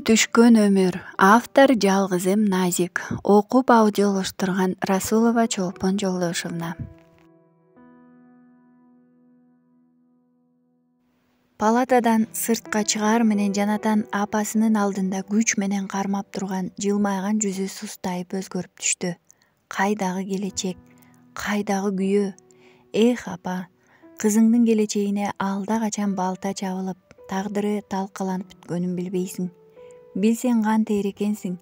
түшкөн өмүр. Автор Жалгызым Назик. Окуп аудиолоштурган Расулова Чолпон Жолдошовна. Палатадан сыртка чыгаар менен Жанатан апасынын алдында күч менен кармап турган жылмайган жүзү сустайып өзгөрүп түштү. Кайдагы келечек, кайдагы күйөө? Эх апа, кызыңдын келечегине алда качан балта чабылып, тагдыры талкаланып бүткөнүн билбейсиң. Билсең кантер экенсиң.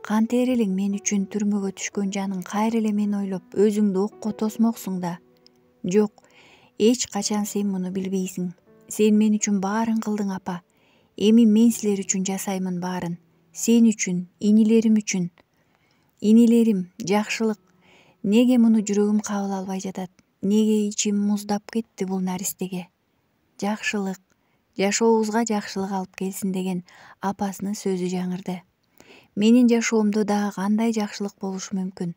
Кантер элең мен үчүн түрмөгө түшкөн жаның кайра эле мени ойлоп өзүңдү окко тосмоксуң да. Жок, эч качан сен муну билбейсиң. Сен мен үчүн баарын кылдың апа. Эми мен силер үчүн жасаймын баарын. Сен үчүн, инилерим үчүн. Инилерим, жакшылык. Неге муну жүрөгүм кабыл албай жатат? Неге ичим муздап кетти бул наристеге? Жакшылык. Жашообузга жакшылык алып келсин деген апасынын сөзү жаңырды. Менин жашоомдо дагы кандай жакшылык болушу мүмкүн?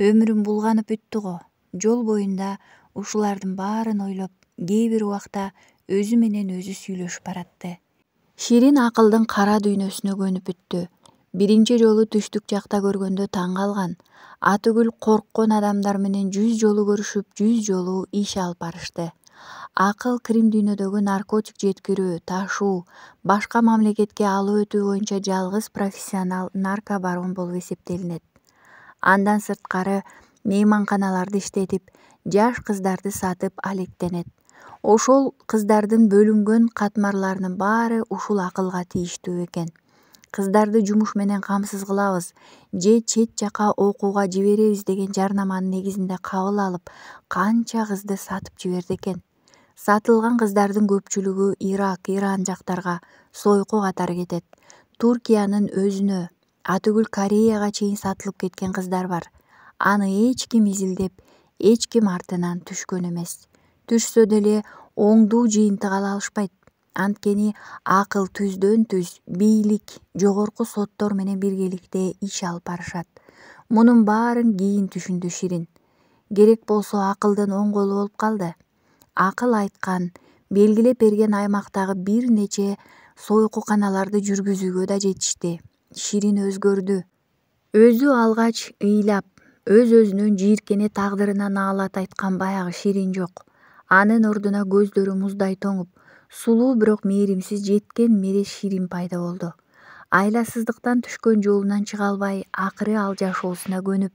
Өмүрүм булганып бүттү го. Жол боюнда ушулардын баарын ойлоп, кээ бир убакта өзү менен өзү сүйлөшүп баратты. Ширин акылдын кара дүйнөсүнө көнүп бүттү. Биринчи жолу түштүк жакта көргөндө таң калган. Атүгүл корккон адамдар менен 100 жолу көрүшүп, 100 жолу иш алып барышты. Акыл кирим дүйнөдөгү наркотик жеткирүү, ташуу, башка мамлекетке алып өтүү боюнча жалгыз профессионал наркобарон болуп эсептелинет. Андан сырткары мейманканаларды иштетип, жаш кыздарды сатып алектенет. Ошол кыздардын бөлүнгөн катмарларынын баары ушул акылга тийиштүү экен. Кыздарды жумуш менен камсыз кылабыз же чет жака окууга жиберебиз деген жарнаманын негизинде кабыл алып, канча кызды сатып жиберди экен. Сатылган кыздардын көпчүлүгү Ирак, Иран жактарга сойку катары кетет. Туркиянын өзүнө, атүгүл Кореяга чейин сатылып кеткен кыздар бар. Аны эч ким изилдеп, эч ким артынан түшкөн эмес. Түшсө деле оңдуу жыйынтык ала алышпайт. Анткени акыл түздөн түз, бийлик, жогорку соттор менен биргеликте иш алып барышат. Мунун баарын кийин түшүндү Ширин. Керек болсо акылдын оң колу болуп калды. Акыл айткан, белгилеп берген аймактагы бир нече сойкуканаларды жүргүзүүгө да жетишти. Ширин өзгөрдү. Өзү алгач ыйлап, өз-өзүнүн жийиркене тагдырына наалат айткан баягы Ширин жок. Анын ордуна көздөрү муздай тоңуп, сулуу бирок мээримсиз жеткен мерез Ширин пайда болду. Айласыздыктан түшкөн жолунан чыга албай, акыры ал жашоосуна көнүп,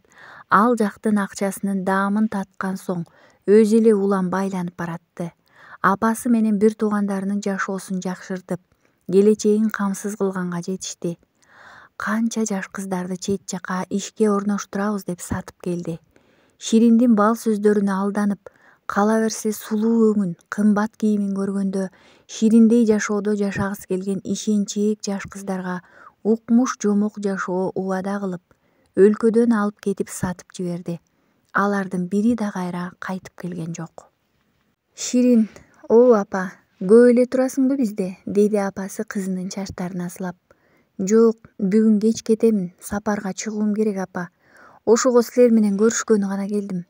ал жактын акчасынын даамын таткан соң өзү эле улам байланып баратты. Апасы менен бир туугандарынын жашоосун жакшыртып, келечегин камсыз кылганга жетишти. Канча жаш кыздарды чет жака ишке орноштурабыз деп сатып келди. Шириндин бал сөздөрүнө алданып, кала берсе сулуу өңүн, кымбат кийимин көргөндө Шириндей жашоодо жашагысы келген ишенчээк жаш кыздарга укмуш жомок жашоо убада кылып, өлкөдөн алып кетип сатып жиберди. Алардын бири да кайра кайтып келген жок. Ширин, о апа, көп эле турасыңбы бизде? Деди апасы кызынын чачтарына сылап. Жок, бүгүн кеч кетемин, сапарга чыгуум керек апа. Ошого силер менен көрүшкөнү гана келдим.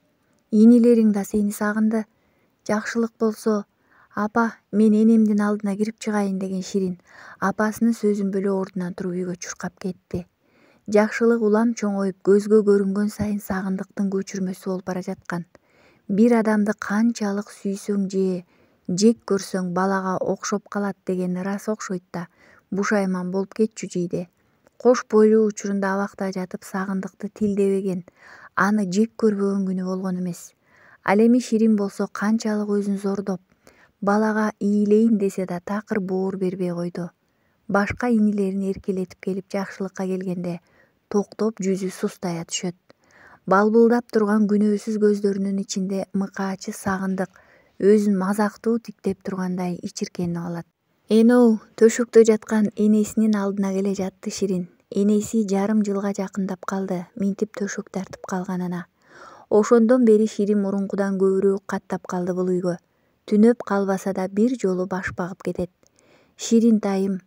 Инилериң да сени сагынды. Жакшылык болсо, апа, мен энемдин алдына кирип чыгайын деген Ширин апасынын сөзүн бөлө ордунан туруп үйгө чуркап кетти. Жакшылык улам чоңоюп, көзгө көрүнгөн сайын сагындыктын көчүрмөсү болуп бара жаткан. Бир адамды канчалык сүйсөң же жек көрсөң балага окшоп калат дегени рас окшойт да, бушайман болуп кетчү жийди. Кош бойлуу учурунда абакта жатып сагындыкты тилдебеген, аны жек көрбөгөн күнү болгон эмес. Ал эми Ширин болсо канчалык өзүн зордоп, балага ээлейин десе да такыр боор бербей койду. Башка инилерин эркелетип келип жакшылыкка келгенде токтоп жүзү сустая түшөт. Балбылдап турган күнөөсүз көздөрүнүн ичинде мыкаачы сагындык өзүн мазактуу тиктеп тургандай ичиркенип алат. Эноу төшөктө жаткан энесинин алдына келе жатты Ширин. Энеси жарым жылга жакындап калды, минтип төшөк тартып калганына. Ошондон бери Ширин мурункудан көбүрөөк каттап калды бул үйгө. Түнөп калбаса да бир жолу баш багып кетет. Ширин тайым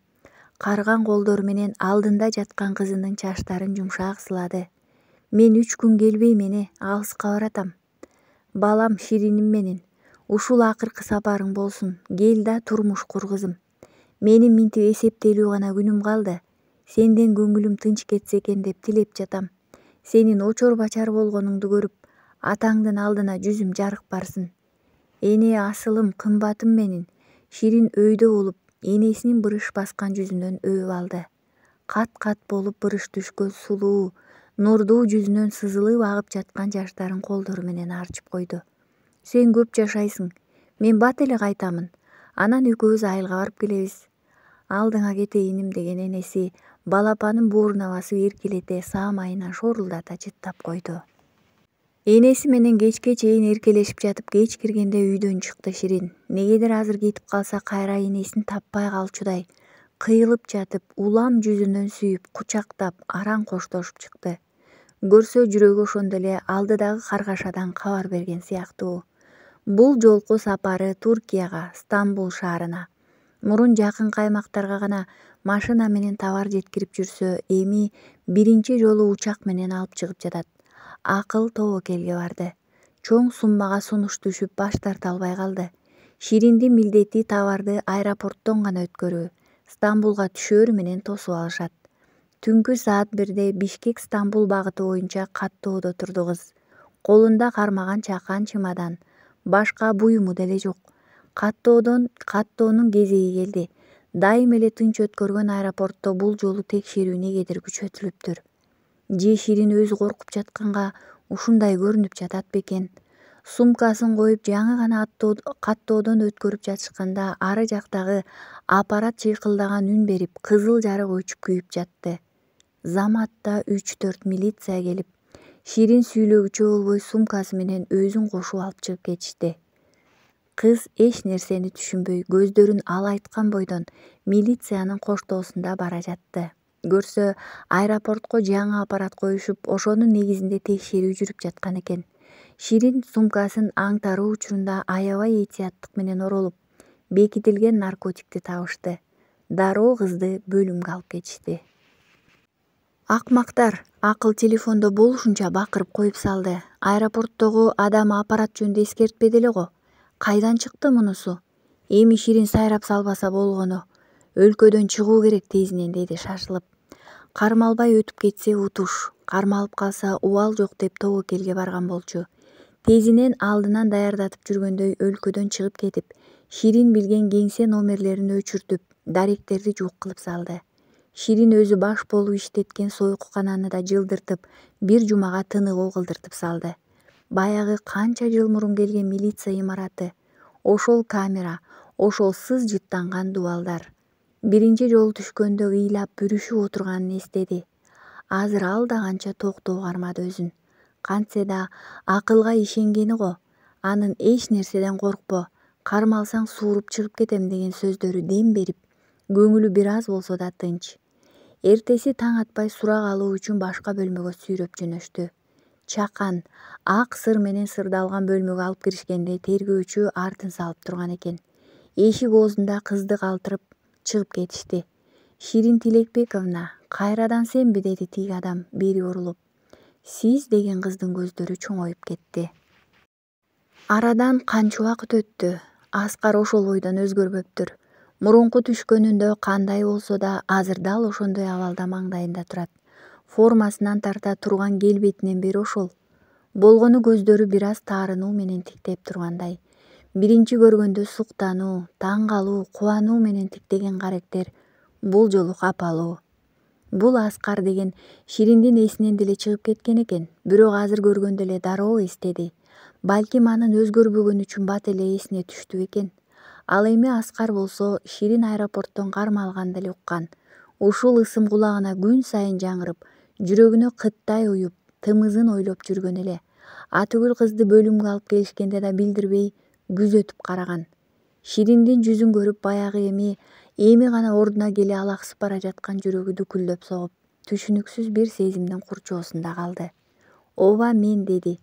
карган колдору менен алдында жаткан кызынын чачтарын жумшак сылады. Мен 3 күн келбейм эне, алыска баратам. Балам Шириним менен, ушул акыркы сапарың болсун, кел да турмуш кур кызым. Менин минтип эсептелүү гана күнүм калды. Сенден көңүлүм тынч кетсе экен деп тилеп жатам. Сенин очор бачар болгонуңду көрүп, атаңдын алдына жүзүм жарык барсын. Эне асылым, кымбатым менин. Ширин өйдө болуп, энесинин бырыш баскан жүзүнөн өбүп алды. Кат-кат болуп бырыш түшкөн сулуу, нурдуу жүзүнөн сызылып агып жаткан жаштарын колдору менен арчып койду. Сен көп жашайсың. Мен бат эле кайтамын. Анан экөөбүз айылга барып келебиз. Алдыңа кетейиним деген энеси балапанын бооруна басып эркелете саамайынан шорулдата жыттап койду. Энеси менен кечке чейин эркелешип жатып кеч киргенде үйдөн чыкты Ширин. Негедир азыр кетип калса кайра энесин таппай калчудай кыйылып жатып, улам жүзүнөн сүйүп, кучактап, араң коштошуп чыкты. Көрсө жүрөгү ошондо эле алдыдагы каргашадан кабар берген сыяктуу. Бул жолку сапары Туркияга, Стамбул шаарына. Мурун жакын каймактарга гана машина менен товар жеткирип жүрсө, эми биринчи жолу учак менен алып чыгып жатат. Акыл тобокелге барды. Чоң суммага сунуш түшүп баш тарта албай калды. Шириндин милдети товарды аэропорттон гана өткөрүү. Стамбулга түшөөрү менен тосуп алышат. Түнкү саат 1де Бишкек-Стамбул багыты боюнча каттоодо турду кыз. Колунда кармаган чакан чемодан. Башка буюму деле жок. Каттоонун кезеги келди. Дайым эле тынч өткөргөн аэропортто бул жолу текшерүү негедир күчөтүлүптүр. Же Ширин өзү коркуп жатканга ушундай көрүнүп жатат бекен. Сумкасын коюп жаңы гана каттоодон өткөрүп жатышканда ары жактагы аппарат чыйкылдаган үн берип, кызыл жарык өчүп күйүп жатты. Заматта 3-4 милиция келип, Ширин сүйлөгүчө болбой сумкасы менен өзүн кошуп алып чыгып кетишти. Кыз эч нерсени түшүнбөй, көздөрүн алайткан бойдон милициянын коштоосунда бара жатты. Көрсө, аэропортко жаңы аппарат коюшуп, ошонун негизинде текшерүү жүрүп жаткан экен. Ширин сумкасын аңтаруу учурунда аябай этияттык менен оролуп, бекитилген наркотикти табышты. Дароо кызды бөлүмгө алып кетишти. Акмактар, акыл телефондо болушунча бакырып коюп салды. Аэропорттогу адам аппарат жөнүндө эскертпеди эле го. Кайдан чыкты мунусу? Эми Ширин сайрап салбаса болгону. Өлкөдөн чыгуу керек тезинен, деди шашылып. Кармалбай өтүп кетсе утуш, кармалып калса убал жок деп тобокелге барган болчу. Тезинен алдынан даярдатып жүргөндөй өлкөдөн чыгып кетип, Ширин билген кеңсе номерлерин өчүртүп, даректерди жок кылып салды. Ширин өзү баш болуп иштеткен сойкукананы да жылдыртып, бир жумага тыныгуу кылдыртып салды. Баягы канча жыл мурун келген милиция имараты, ошол камера, ошол сыз жыттанган дубалдар. Биринчи жолу түшкөндө ыйлап бүрүшүп отурганын эстеди. Азыр ал да канча токтоо кармады өзүн. Кантсе да акылга ишенгени го. Анын эч нерседен коркпо, кармалсаң сууруп чыгып кетем деген сөздөрү дем берип, көңүлү бир аз болсо да тынч. Эртеси таң атпай сурак алуу үчүн башка бөлмөгө сүйрөп жөнөштү. Чакан, ак сыр менен сырдалган бөлмөгө алып киришкенде тергөөчү артын салып турган экен. Эшик оозунда кызды калтырып чыгып кетишти. Ширин Тилекбековна, кайрадан сенби, деди тиги адам бери урулуп. Сиз, деген кыздын көздөрү чоңоюп кетти. Арадан канча убакыт өттү. Аскар ошол бойдон өзгөрбөптүр. Мурунку түшкөнүндө кандай болсо да, азыр дал ошондой абалда маңдайында турат. Формасынан тарта турган келбетинен бери ошол. Болгону көздөрү бир аз таарынуу менен тиктеп тургандай. Биринчи көргөндө суктануу, таң калуу, кубануу менен тиктеген каректер бул жолу капалуу. Бул Аскар деген Шириндин эсинен деле чыгып кеткен экен, бирок азыр көргөндө эле дароо эстеди. Балким анын өзгөрбөгөнү үчүн бат эле эсине түштү бекен. Ал эми Аскар болсо Ширин аэропорттон кармалганды эле уккан. Ушул ысым кулагына күн сайын жаңырып, жүрөгүнө кыттай уюп, тымызын ойлоп жүргөн эле. Атүгүл кызды бөлүмгө алып келишкенде да билдирбей күзөтүп караган. Шириндин жүзүн көрүп баягы эми гана ордуна келе алаксып бара жаткан жүрөгү дүкүлдөп согуп, түшүнүксүз бир сезимдин курчоосунда калды. Ооба мен, деди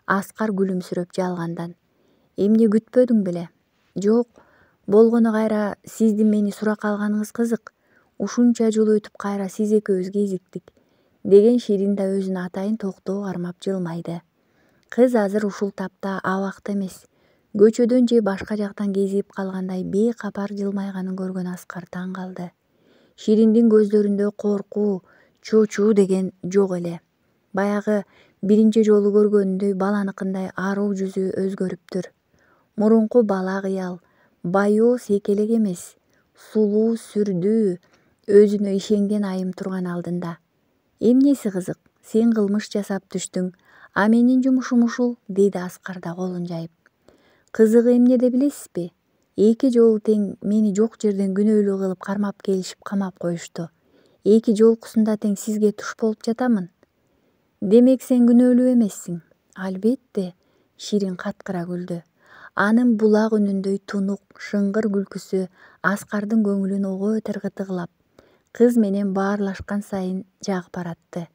Аскар күлүмсүрөп жалгандан. Эмне күтпөдүң беле? Жок, болгону кайра сиздин мени суракка алганыңыз кызык. Ушунча жыл өтүп кайра сиз экөөбүз кезиктик, деген Ширин да өзүн атайын токтоо кармап жылмайды. Кыз азыр ушул тапта абакта эмес. Көчөдөн же башка жактан кезип калгандай бейкапар жылмайганын көргөн Аскар таң калды. Шириндин көздөрүндө коркуу, чочуу деген жок эле. Баягы биринчи жолу көргөнүндөй баланыкындай аруу жүзү өзгөрүптүр. Мурунку бала кыял, баяу сейкелек эмес, сулуу сүрдүү, өзүнө ишенген айым турган алдында. Эмнеси кызык, сен кылмыш жасап түштүң, а менин жумушум ушул, деди Аскар да колун жайып. Кызыгы эмнеде билесизби? Эки жолу тең мени жок жерден күнөөлүү кылып кармап келишип камап коюшту. Эки жолкусунда тең сизге туш болуп жатамын. Демек сен күнөөлүү эмессиң. Албетте, Ширин каткыра күлдү. Анын булак үнүндөй тунук, шыңгыр күлкүсү Аскардын көңүлүн ого бетер кытыгылап, кыз менен баарлашкан сайын жагып баратты.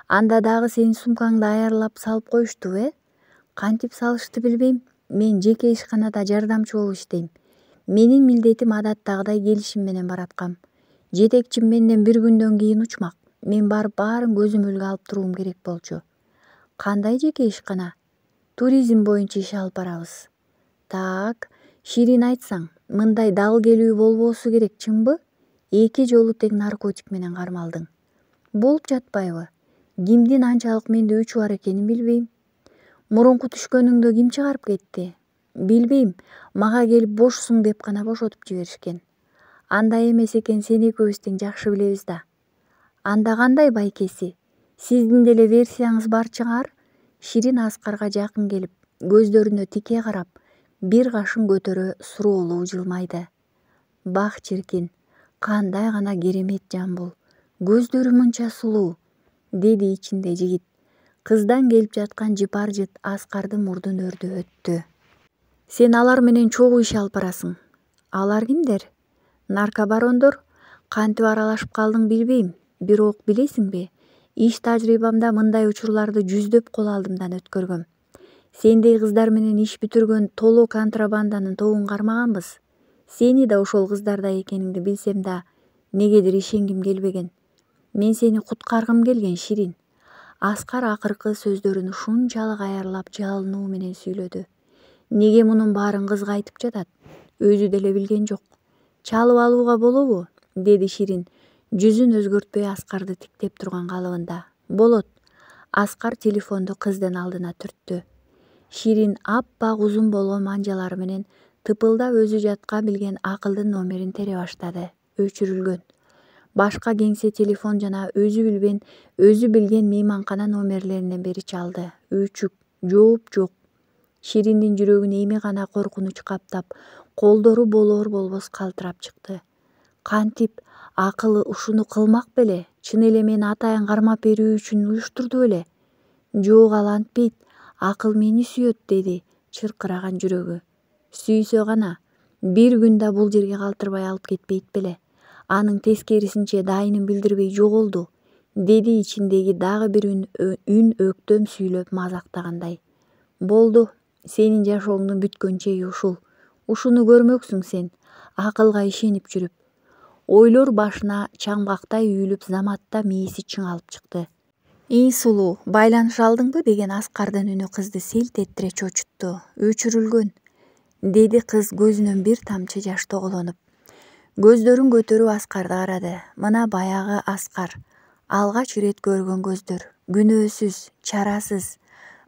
Анда дагы сенин сумкаңды аярлап салып коюштубу, Кантип салышты билбейм. Мен жеке ишканада жардамчы болуп иштейм. Менин милдетим адаттагыдай келишим менен бараткам. Жетекчим менден бир күндөн кийин учмак. Мен барып баарын көзөмөлгө алып туруум керек болчу. Кандай жеке ишкана? Туризм боюнча иш алып барабыз. Так, Ширин айтсаң, мындай дал келүү болбоосу керек, чынбы? Эки жолу тең наркотик менен кармалдың. Болуп жатпайбы? Кимдин анчалык менде үчү бар экенин билбейм. Мурунку түшкөнүңдү ким чыгарып кетти? Билбейм, мага келип бошсуң деп гана бошотуп жиберишкен. Андай эмес экен, сен экөөбүз тең жакшы билебиз да. Анда кандай байкеси? Сиздин деле версияңыз бар чыгар? Ширин Аскарга жакын келип, көздөрүнө тике карап, бир кашын көтөрө суроолуу жылмайды. Бах чиркин, кандай гана керемет жан бул. Көздөрү мынча сулуу, деди ичинде жигит. Кыздан келип жаткан жыпар-жыт Аскардын мурдун өрдү өттү. Сен алар менен чогуу иш алып барасың. Алар кимдер? Наркобарондор. Кантип аралашып калдың билбейм. Бирок билесиңби, иш тажрыйбамда мындай учурларды жүздөп кол алдымдан өткөргөм. Сендей кыздар менен иш бүтүргөн толо контрабанданын тобун кармаганбыз. Сени да ошол кыздардай экениңди билсем да, негедир ишенгим келбеген. Мен сени куткаргым келген, Ширин. Аскар акыркы сөздөрүн ушунчалык аярлап жалынуу менен сүйлөдү. Неге мунун баарын кызга айтып жатат? Өзү деле билген жок. Чалып алууга болобу? Деди Ширин, жүзүн өзгөртпөй Аскарды тиктеп турган калыбында. Болот. Аскар телефонду кыздын алдына түрттү. Ширин аппак узун болгон манжалары менен тыпылдап өзү жатка билген акылдын номерин тере баштады. Өчүрүлгөн. Башка кеңсе телефон жана өзү билген мейманкана номерлеринен бери чалды. Өчүк, жооп жок. Шириндин жүрөгүн эми гана коркунуч каптап, колдору болор болбос калтырап чыкты. Кантип, акылы ушуну кылмак беле? Чын эле мени атайын кармап берүү үчүн уюштурду беле? Жок, ал антпейт. Акыл мени сүйөт, деди чыркыраган жүрөгү. Сүйсө гана, бир күн да бул жерге калтырбай алып кетпейт беле? Анын тескерисинче дайынын билдирбей жоголду, деди ичиндеги дагы бир үн өктөм сүйлөп мазактагандай. Болду, сенин жашооңдун бүткөн чеги ушул. Ушуну көрмөксүң сен, акылга ишенип жүрүп. Ойлор башына чаңбактай үйүлүп, заматта мээси чыңалып чыкты. Сулуу, байланыша алдыңбы? Деген Аскардын үнү кызды селт эттире чочутту. Өчүрүлгөн, деди кыз көзүнөн бир тамчы жаш тоголонуп. Көздөрүн көтөрүп Аскарды карады. Мына баягы Аскар. Алгач ирет көргөн көздөр. Күнөөсүз, чарасыз,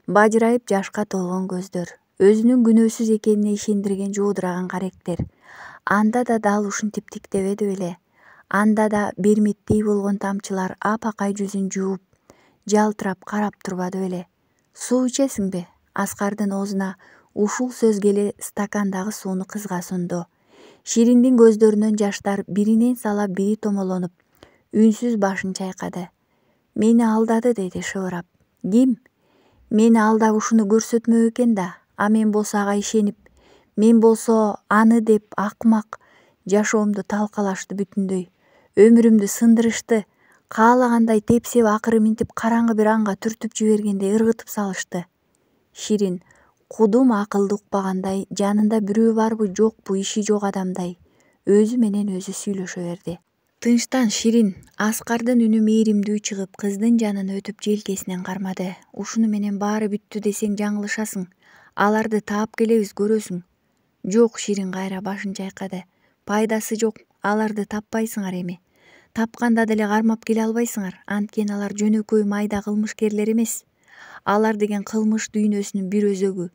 бажырайып жашка толгон көздөр. Өзүнүн күнөөсүз экенине ишендирген жуудураган каректер. Анда да дал ушинтип тиктебеди беле? Анда да берметтей болгон тамчылар апакай жүзүн жууп, жалтырап карап турбады беле? Суу ичесиңби? Аскардын оозуна ушул сөз келе стакандагы сууну кызга сунду. Шириндин көздөрүнөн жаштар биринен сала бири томолонуп, үнсүз башын чайкады. Мени алдады, деди шыбырап. Ким? Мени алдап ушуну көрсөтмөк экен да, а мен болсо ага ишенип, мен болсо аны деп акмак, жашоомду талкалашты бүтүндөй. Өмүрүмдү сындырышты, каалагандай тепсеп акыры минтип караңгы бир анга түртүп жибергендей ыргытып салышты. Ширин кудум акылды укпагандай, жанында бирөө барбы жокпу иши жок адамдай өзү менен өзү сүйлөшө берди. Тынчтан, Ширин. Аскардын үнү мээримдүү чыгып, кыздын жанын өтүп желкесинен кармады. Ушуну менен баары бүттү десең жаңылышасың. Аларды таап келебиз, көрөсүң. Жок, Ширин кайра башын чайкады. Пайдасы жок, аларды таппайсыңар эми. тапканда деле кармап келе албайсыңар, анткени алар жөнөкөй майда кылмышкерлер эмес. Алар деген кылмыш дүйнөсүнүн бир өзөгү.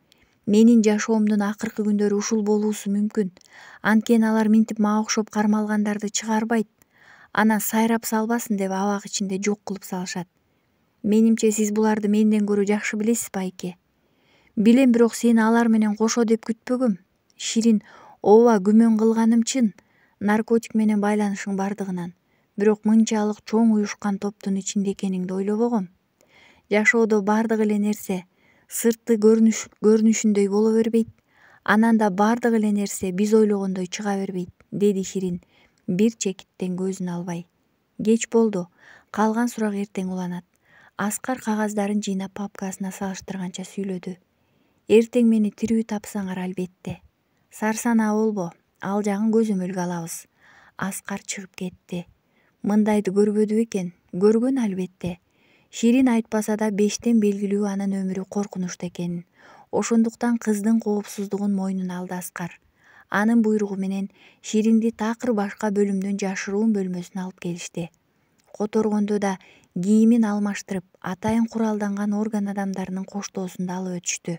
Менин жашоомдун акыркы күндөрү ушул болуусу мүмкүн. Анткени алар минтип мага окшоп кармалгандарды чыгарбайт. Анан сайрап салбасын деп абак ичинде жок кылып салышат. Менимче сиз буларды менден көрө жакшы билесиз, байке. Билем, бирок сени алар менен кошо деп күтпөгөм. Ширин, ооба, күмөн кылганым чын, наркотик менен байланышың бардыгынан. Бирок мынчалык чоң уюшкан топтун ичинде экениңди ойлобогом. Жашоодо бардык эле нерсе сыртты көрүнүшүндөй боло бербейт. Анан да бардык эле нерсе биз ойлогондой чыга бербейт, деди Ширин бир чекиттен көзүн албай. Кеч болду, калган сурак эртең уланат. Аскар кагаздарын жыйнап папкасына салыштырганча сүйлөдү. Эртең мени тирүү тапсаңар албетте. Сарсанаа болбо, ал жагын көзөмөлгө алабыз. Аскар чыгып кетти. Мындайды көрбөдү бекен? Көргөн албетте. Ширин айтпаса да 5тен белгилүү анын өмүрү коркунучтуу экенин. Ошондуктан кыздын коопсуздугун мойнуна алды Аскар. Анын буйругу менен Ширинди такыр башка бөлүмдүн жашыруун бөлмөсүнө алып келишти. Которгондо да кийимин алмаштырып, атайын куралданган орган адамдарынын коштоосунда алып өтүштү.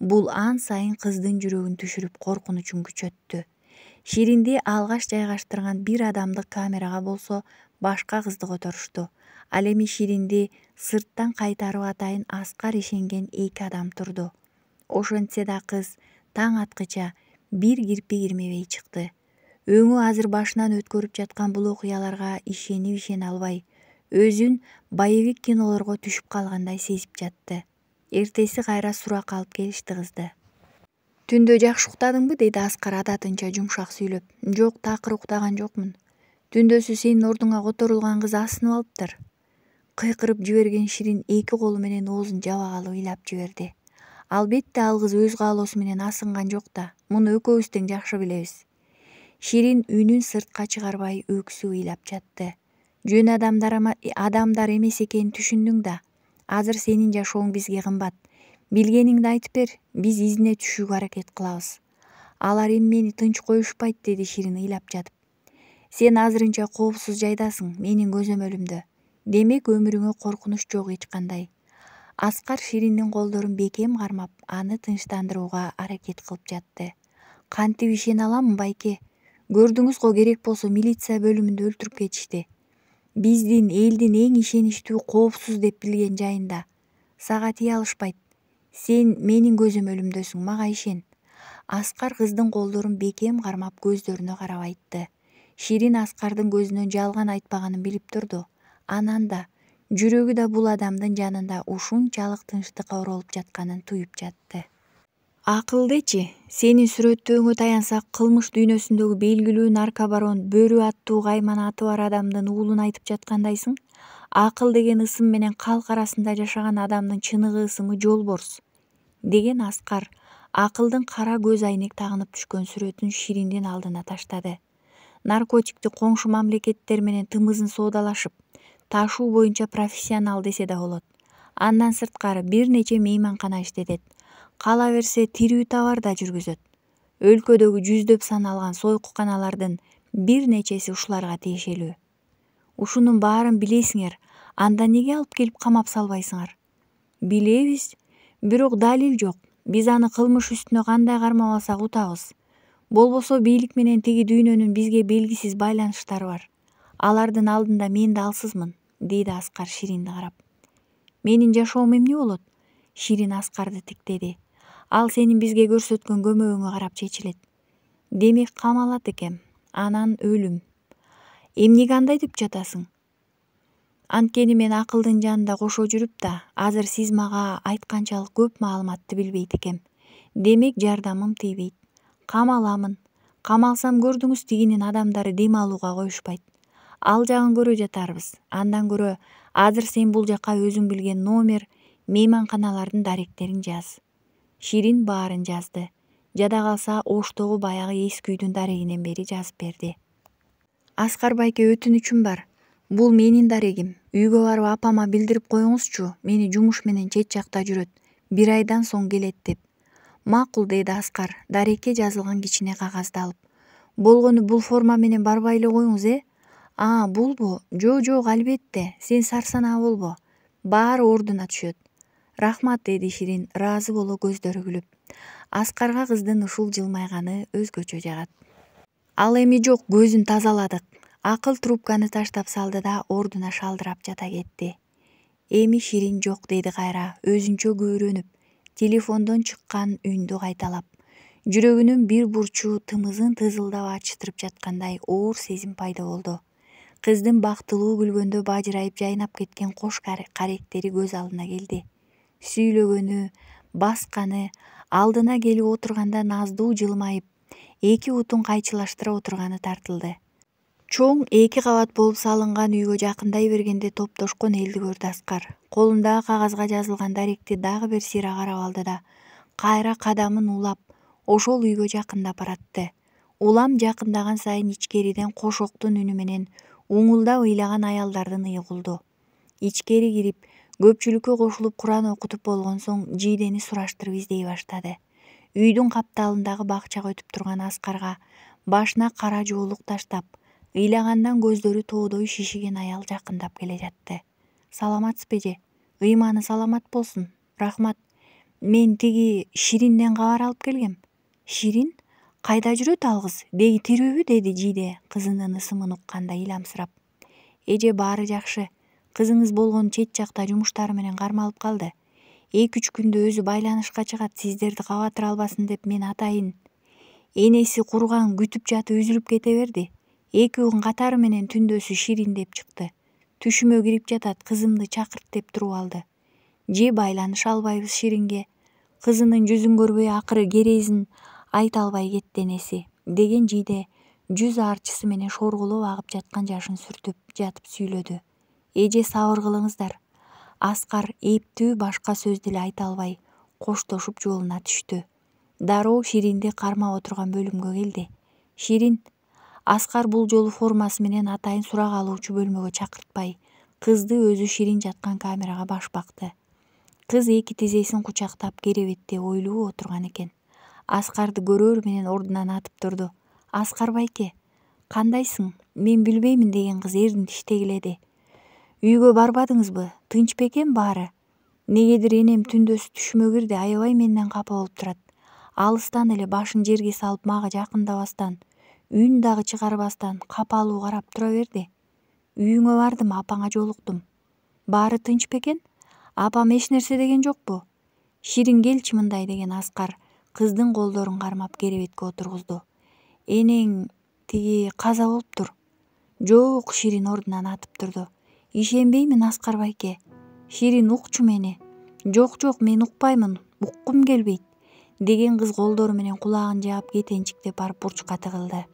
Бул ан сайын кыздын жүрөгүн түшүрүп коркунучун күчөттү. Ширинди алгаш жайгаштырган бир адамдык камерага болсо башка кызды которушту. Ал эми Ширинди сырттан кайтарып атайын Аскар ишенген 2 адам турду. Ошентсе да кыз таң аткыча бир кирпи кирмебей чыкты. Өңү азыр башынан өткөрүп жаткан бул окуяларга ишене албай, өзүн боевик кинолорго түшүп калгандай сезип жатты. Эртеси кайра суракка алып келишти кызды. Түндө жакшы уктадыңбы? Деди Аскар адатынча жумшак сүйлөп. Жок, такыр уктаган жокмун. Түндөсү сенин ордуңа которулган кыз асынып алыптыр. Кыйкырып жиберген Ширин 2 колу менен оозун жабагалы ыйлап жиберди. Албетте ал кыз өз каалоосу менен асынган жок да. Муну экөөбүз тең жакшы билебиз. Ширин үнүн сыртка чыгарбай өксүп ыйлап жатты. Жөн адамдар эмес экенин түшүндүң да. Азыр сенин жашооң бизге кымбат. Билгениңди айтып бер, биз изине түшүүгө аракет кылабыз. Алар эми мени тынч коюшпайт, деди Ширин ыйлап жатып. Сен азырынча коопсуз жайдасың, менин көзөмөлүмдө. Демек өмүрүңө коркунуч жок эч кандай. Аскар Шириндин колдорун бекем кармап, аны тынчтандырууга аракет кылып жатты. Кантип ишене аламын, байке? Көрдүңүз го, керек болсо милиция бөлүмүндө өлтүрүп кетишти. Биздин элдин эң ишеничтүү коопсуз деп билген жайында. Сага тие алышпайт. Сен менин көзөмөлүмдөсүң, мага ишен. Аскар кыздын колдорун бекем кармап көздөрүнө карап айтты. Ширин Аскардын көзүнөн жалган айтпаганын билип турду. Анан да жүрөгү да бул адамдын жанында ушунчалык тынчтыкка оролуп жатканын туюп жатты. Акылдечи, сенин сүрөттөөңө таянсак, кылмыш дүйнөсүндөгү белгилүү наркобарон Бөрү аттуу кайман аты бар адамдын уулун айтып жаткандайсың. Акыл деген ысым менен калк арасында жашаган адамдын чыныгы ысымы Жолборс, деген Аскар акылдын кара көз айнек тагынып түшкөн сүрөтүн Шириндин алдына таштады. Наркотикти коңшу мамлекеттер менен тымызын соодалашып, ташуу боюнча профессионал десе да болот. Андан сырткары бир нече мейманкана иштетет. Кала берсе тирүү товар да жүргүзөт. Өлкөдөгү жүздөп саналган сойкуканалардын бир нечеси ушуларга тиешелүү. Ушунун баарын билесиңер, анда неге алып келип камап салбайсыңар? Билебиз, бирок далил жок. Биз аны кылмыш үстүнө кандай кармап алсак утабыз. Болбосо бийлик менен тиги дүйнөнүн бизге белгисиз байланыштары бар. Алардын алдында мен да алсызмын, деди Аскар Ширинди карап. Менин жашоом эмне болот? Ширин Аскарды тиктеди. Ал сенин бизге көрсөткөн көмөгүңө карап чечилет. Демек камалат экем, анан өлүм. Эмнеге андай деп жатасың? Анткени мен акылдын жанында кошо жүрүп да, азыр сиз мага айтканчалык көп маалыматты билбейт экем. Демек жардамым тийбейт. Камаламын. Камалсам көрдүңүз, тигинин адамдары дем алууга коюшпайт. Ал жагын көрө жатарбыз. Андан көрө азыр сен бул жакка өзүң билген номер, мейманканалардын даректерин жаз. Ширин баарын жазды. Жада калса Оштогу баягы эски үйдүн дарегинен бери жазып берди. Аскар байке, өтүнүчүм бар. Бул менин дарегим. Үйгө барып апама билдирип коюңузчу, мени жумуш менен чет жакта жүрөт. 1 айдан соң келет деп. Макул, деди Аскар, дарекке жазылган кичине кагазды алып. Болгону бул форма менен барбай эле коюңуз, Булбу? Жок, албетте, сен сарсанаа болбо. Баары ордуна түшөт. Рахмат, деди Ширин ыраазы боло көздөрү күлүп. Аскарга кыздын ушул жылмайганы өзгөчө жагат. Ал эми жок, көзүн тазаладык. Акыл трубканы таштап салды да ордуна шалдырап жата кетти. Эми Ширин жок, деди кайра, өзүнчө күбүрөнүп, телефондон чыккан үндү кайталап. Жүрөгүнүн бир бурчу тымызын тызылдап ачтырып жаткандай оор сезим пайда болду. Кыздын бактылуу күлгөндө бажырайып жайнап кеткен кош каректери көз алдына келди. Сүйлөгөнү, басканы, алдына келип отурганда наздуу жылмайып, эки бутун кайчылаштыра отурганы тартылды. Чоң 2 кабат болуп салынган үйгө жакындай бергенде топтошкон элди көрдү Аскар. Колундагы кагазга жазылган даректи дагы бир сыйра карап алды да кайра кадамын улап ошол үйгө жакындап баратты. Улам жакындаган сайын ичкериден кошоктун үнү менен уңулдап ыйлаган аялдардын ыйыгылду. Ичкери кирип, көпчүлүккө кошулуп Куран окутуп болгон соң жийдени сураштырып издей баштады. Үйдүн капталындагы бакчага өтүп турган Аскарга башына кара жоолук таштап, ыйлагандан көздөрү тоодой шишиген аял жакындап келе жатты. Саламатсызбы? Ыйманы саламат болсун. Рахмат. Мен тиги Ширинден кабар алып келгем. Ширин? Кайда жүрөт ал кыз? Деги тирүүбү? Деди Жийде кызынын ысымын укканда ыйламсырап. Эже, баары жакшы. Кызыңыз болгон чет жакта жумуштары менен кармалып калды. 2-3 күндө өзү байланышка чыгат, сиздерди кабатыра албасын деп мен атайын. Энеси курган күтүп жатып үзүлүп кете берди. 2 күн катары менен түндөсү Ширин деп чыкты. Түшүмө кирип жатат, кызымды чакырт деп туруп алды. Же байланыша албайбыз Ширинге. Кызынын жүзүн көрбөй акыры керезин айта албай кетти энеси, деген Жийде жүз арчысы менен шоргулоп агып жаткан жашын сүртүп жатып сүйлөдү. Эже, сабыр кылыңыздар. Аскар эптүү башка сөз деле айта албай коштошуп жолуна түштү. Дароо Ширинди кармап отурган бөлүмгө келди. Ширин. Аскар бул жолу формасы менен атайын сурак алуучу бөлмөгө чакыртпай, кызды өзү Ширин жаткан камерага баш бакты. Кыз 2 тизесин кучактап керебетте ойлуу отурган экен. Аскарды көрөр менен ордунан атып турду. Аскар байке, кандайсың? Мен билбеймин, деген кыз эрдин тиштегиледи. Үйгө барбадыңызбы? Тынч бекен баары? Негедир энем түндөсү түшүмө кирди, аябай менден капа болуп турат. Алыстан эле башын жерге салып мага жакындабастан, үн дагы чыгарбастан капалуу карап тура берди. Үйүңө бардым, апаңа жолуктум. Баары тынч бекен? Апам эч нерсе деген жокпу? Ширин, келчи мындай, деген Аскар кыздын колдорун кармап керебетке отургузду. Энең тиги каза болуптур. Жок, Ширин ордунан атып турду. Ишенбеймин Аскар байке. Ширин, укчу мени. Жок, мен укпаймын, уккум келбейт, деген кыз колдору менен кулагын жаап кетенчиктеп барып бурчка тыгылды.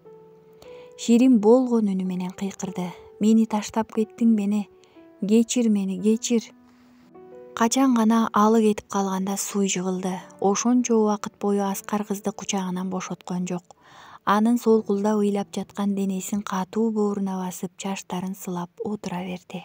Ширин болгон үнү менен кыйкырды. Мени таштап кеттиң бене. Кечир мени, кечир. Качан гана алы кетип калганда суй жыгылды. Ошончо убакыт бою Аскар кызды кучагынан бошоткон жок. Анын солкулдап ыйлап жаткан денесин катуу бооруна басып, чачтарын сылап отура берди.